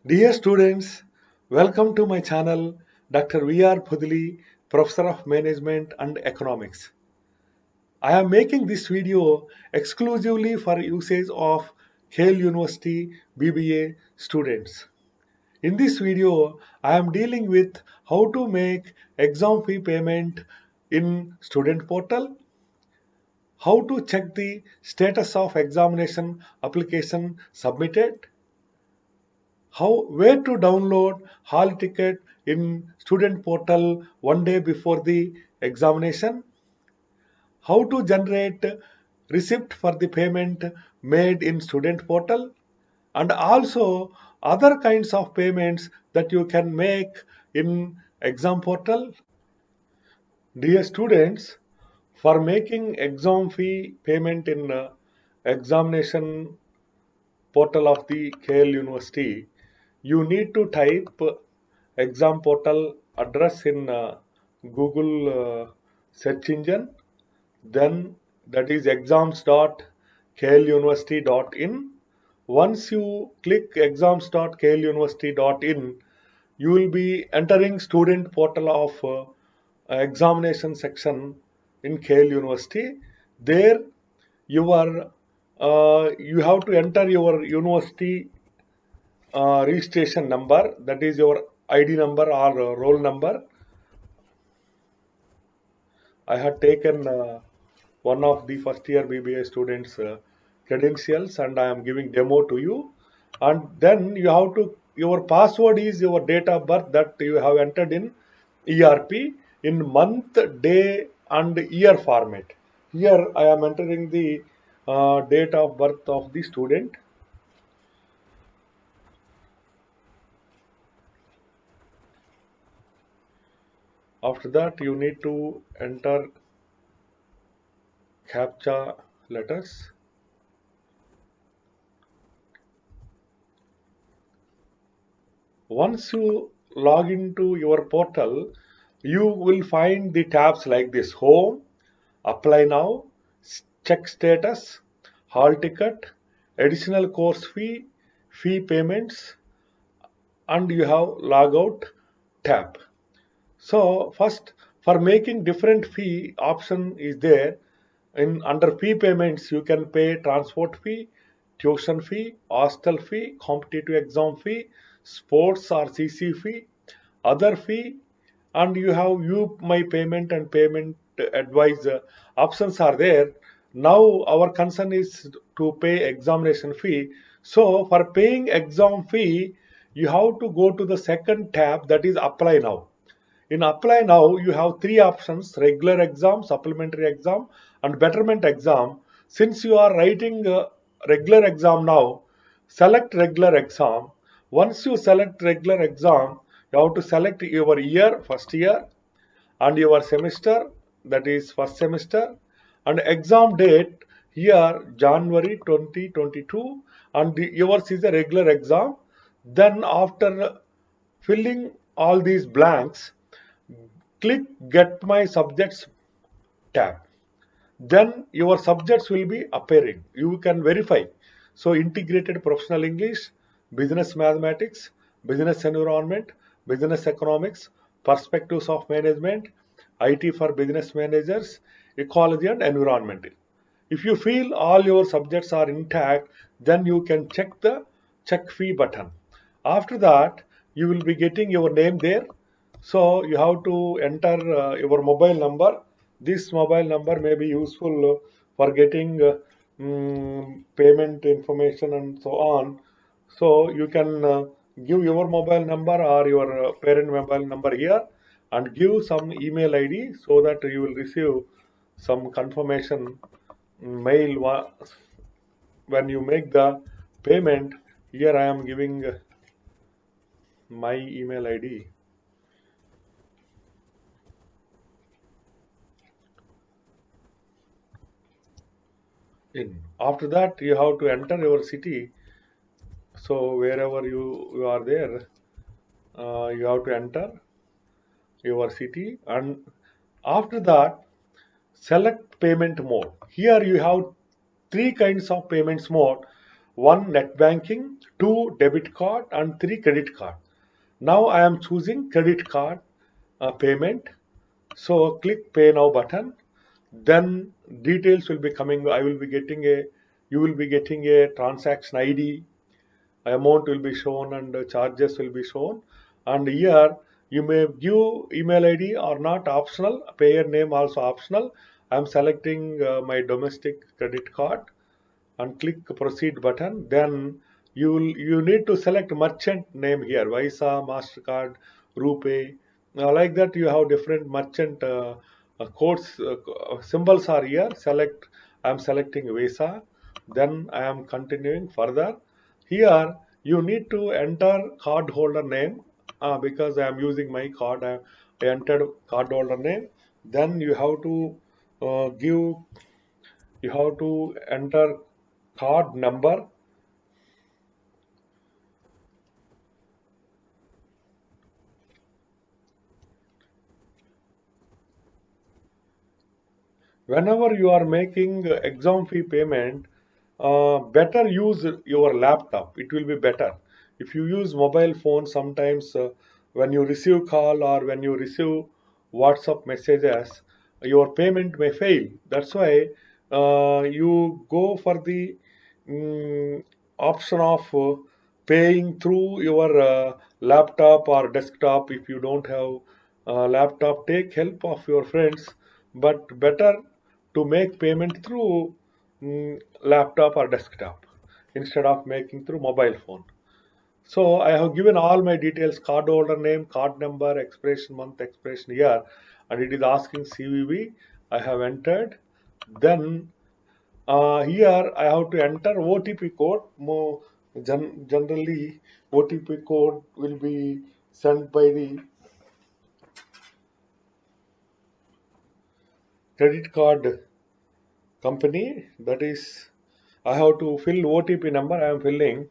Dear students, welcome to my channel, Dr. V.R. Pudli, Professor of Management and Economics. I am making this video exclusively for usage of Khel University BBA students. In this video, I am dealing with how to make exam fee payment in student portal, how to check the status of examination application submitted, where to download hall ticket in student portal one day before the examination, how to generate receipt for the payment made in student portal, and also other kinds of payments that you can make in exam portal. Dear students, for making exam fee payment in examination portal of the KL University, you need to type exam portal address in Google search engine. Then that is exams.kluniversity.in. Once you click exams.kluniversity.in, you will be entering student portal of examination section in KL University. There you have to enter your university registration number, that is your ID number or roll number. I had taken one of the first year BBA students credentials and I am giving demo to you. And then you have to, your password is your date of birth that you have entered in ERP in month, day and year format. Here I am entering the date of birth of the student. After that you need to enter CAPTCHA letters. Once you log into your portal, you will find the tabs like this: Home, Apply Now, Check Status, Hall Ticket, Additional Course Fee, Fee Payments, and you have Logout tab. So first, for making different fee option is there. In under fee payments, you can pay transport fee, tuition fee, hostel fee, competitive exam fee, sports or CC fee, other fee, and you have you my payment and payment advisor options are there. Now our concern is to pay examination fee. So for paying exam fee, you have to go to the second tab, that is Apply Now. In Apply Now, you have three options: regular exam, supplementary exam, and betterment exam. Since you are writing regular exam now, select regular exam. Once you select regular exam, you have to select your year, first year, and your semester, that is first semester, and exam date here January 2022, and yours is a regular exam. Then after filling all these blanks, click Get My Subjects tab. Then your subjects will be appearing. You can verify. So integrated professional English, business mathematics, business environment, business economics, perspectives of management, IT for business managers, ecology and environment. If you feel all your subjects are intact, then you can check the check fee button. After that, you will be getting your name there. So you have to enter your mobile number. This mobile number may be useful for getting payment information and so on. So you can give your mobile number or your parent mobile number here and give some email ID so that you will receive some confirmation mail when you make the payment. Here I am giving my email ID. In after that you have to enter your city. So wherever you are there, you have to enter your city, and after that select payment mode. Here you have three kinds of payments mode. one net banking, two debit card, and three credit card. Now I am choosing credit card payment. So click pay now button. Then details will be coming. You will be getting a transaction ID, amount will be shown, and charges will be shown. And here you may give email ID or not, optional. Payer name also optional. I am selecting my domestic credit card and click proceed button. Then you need to select merchant name here: Visa, Mastercard, Rupee. Like that, you have different merchant codes, symbols are here. I am selecting Visa. Then I am continuing further. Here you need to enter card holder name, because I am using my card. I entered card holder name. Then you have to enter card number. Whenever you are making exam fee payment, better use your laptop. It will be better. If you use mobile phone, sometimes when you receive call or when you receive WhatsApp messages, your payment may fail. That's why you go for the mm, option of paying through your laptop or desktop. If you don't have laptop, take help of your friends, but better to make payment through laptop or desktop instead of making through mobile phone. So I have given all my details: card holder name, card number, expiration month, expiration year, and it is asking CVV. I have entered. Then here I have to enter OTP code. Generally, OTP code will be sent by the credit card company. That is, I have to fill OTP number. I am filling.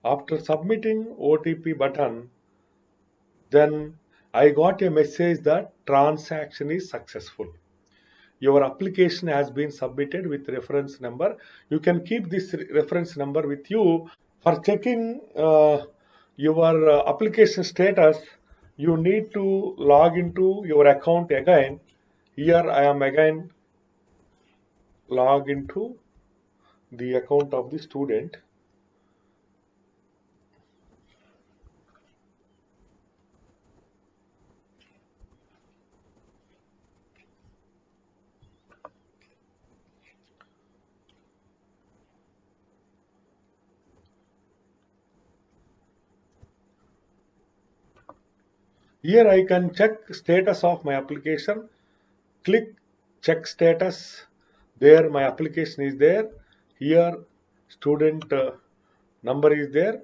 After submitting OTP button, then I got a message that transaction is successful. Your application has been submitted with reference number. You can keep this reference number with you for checking your application status. You need to log into your account again. Here I am again log into the account of the student. Here I can check status of my application. Click check status. There my application is there. Here student number is there.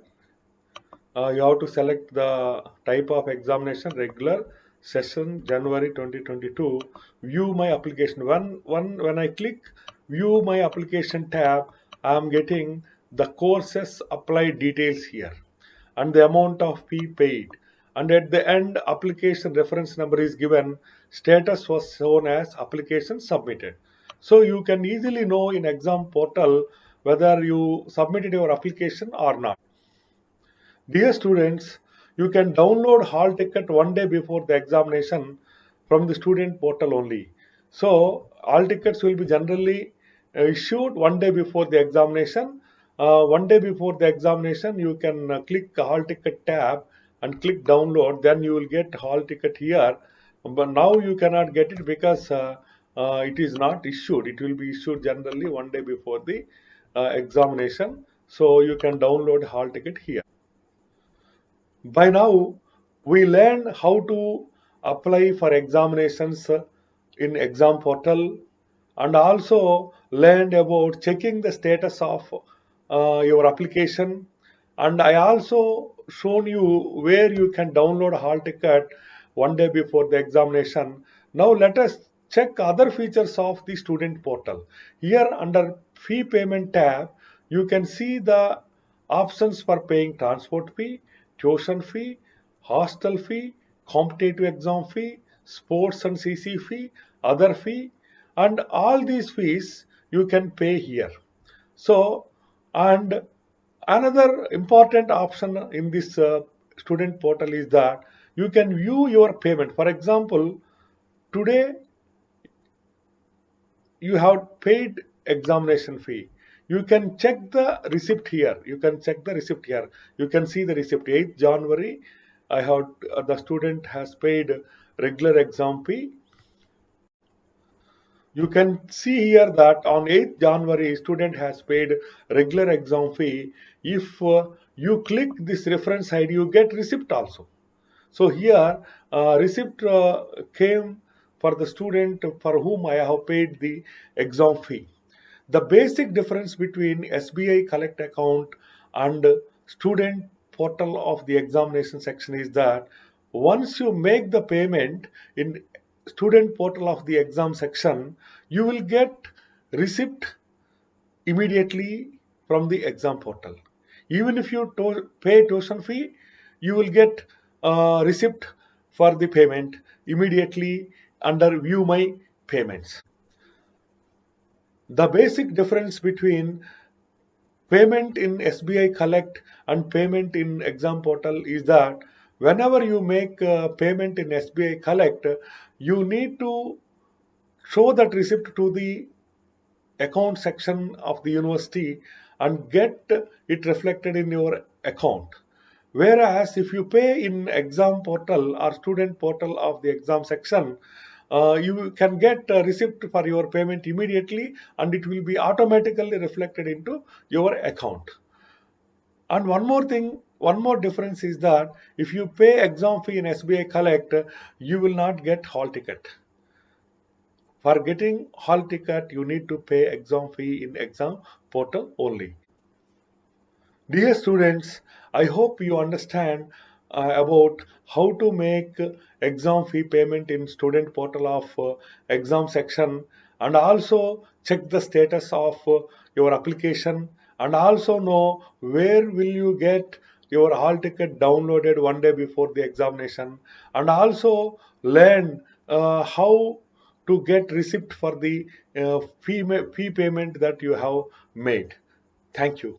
You have to select the type of examination: regular session January 2022. View my application. When I click view my application tab, I am getting the courses applied details here and the amount of fee paid. And at the end, application reference number is given. Status was shown as application submitted. So you can easily know in exam portal whether you submitted your application or not. Dear students, you can download hall ticket one day before the examination from the student portal only. So all tickets will be generally issued one day before the examination. One day before the examination, you can click hall ticket tab and click download. Then you will get hall ticket here. But now you cannot get it because it is not issued. It will be issued generally one day before the examination. So you can download hall ticket here. By now, we learned how to apply for examinations in exam portal, and also learned about checking the status of your application. And I also shown you where you can download hall ticket one day before the examination. Now let us check other features of the student portal. Here under fee payment tab, you can see the options for paying transport fee, tuition fee, hostel fee, competitive exam fee, sports and CC fee, other fee, and all these fees you can pay here. So, and another important option in this student portal is that you can view your payment. For example, today you have paid examination fee. You can check the receipt here. You can check the receipt here. You can see the receipt. 8th January, I have the student has paid regular exam fee. You can see here that on 8th January, student has paid regular exam fee. If you click this reference ID, you get receipt also. So here, receipt came for the student for whom I have paid the exam fee. The basic difference between SBI Collect account and student portal of the examination section is that once you make the payment in student portal of the exam section, you will get receipt immediately from the exam portal. Even if you pay tuition fee, you will get receipt for the payment immediately under View My Payments. The basic difference between payment in SBI Collect and payment in exam portal is that whenever you make payment in SBI Collect, you need to show that receipt to the account section of the university and get it reflected in your account. Whereas if you pay in exam portal or student portal of the exam section, you can get a receipt for your payment immediately and it will be automatically reflected into your account. And one more thing, one more difference is that if you pay exam fee in SBI Collect, you will not get hall ticket. For getting hall ticket, you need to pay exam fee in exam portal only. Dear students, I hope you understand about how to make exam fee payment in student portal of exam section, and also check the status of your application, and also know where will you get your hall ticket downloaded one day before the examination, and also learn how to get receipt for the fee payment that you have made. Thank you.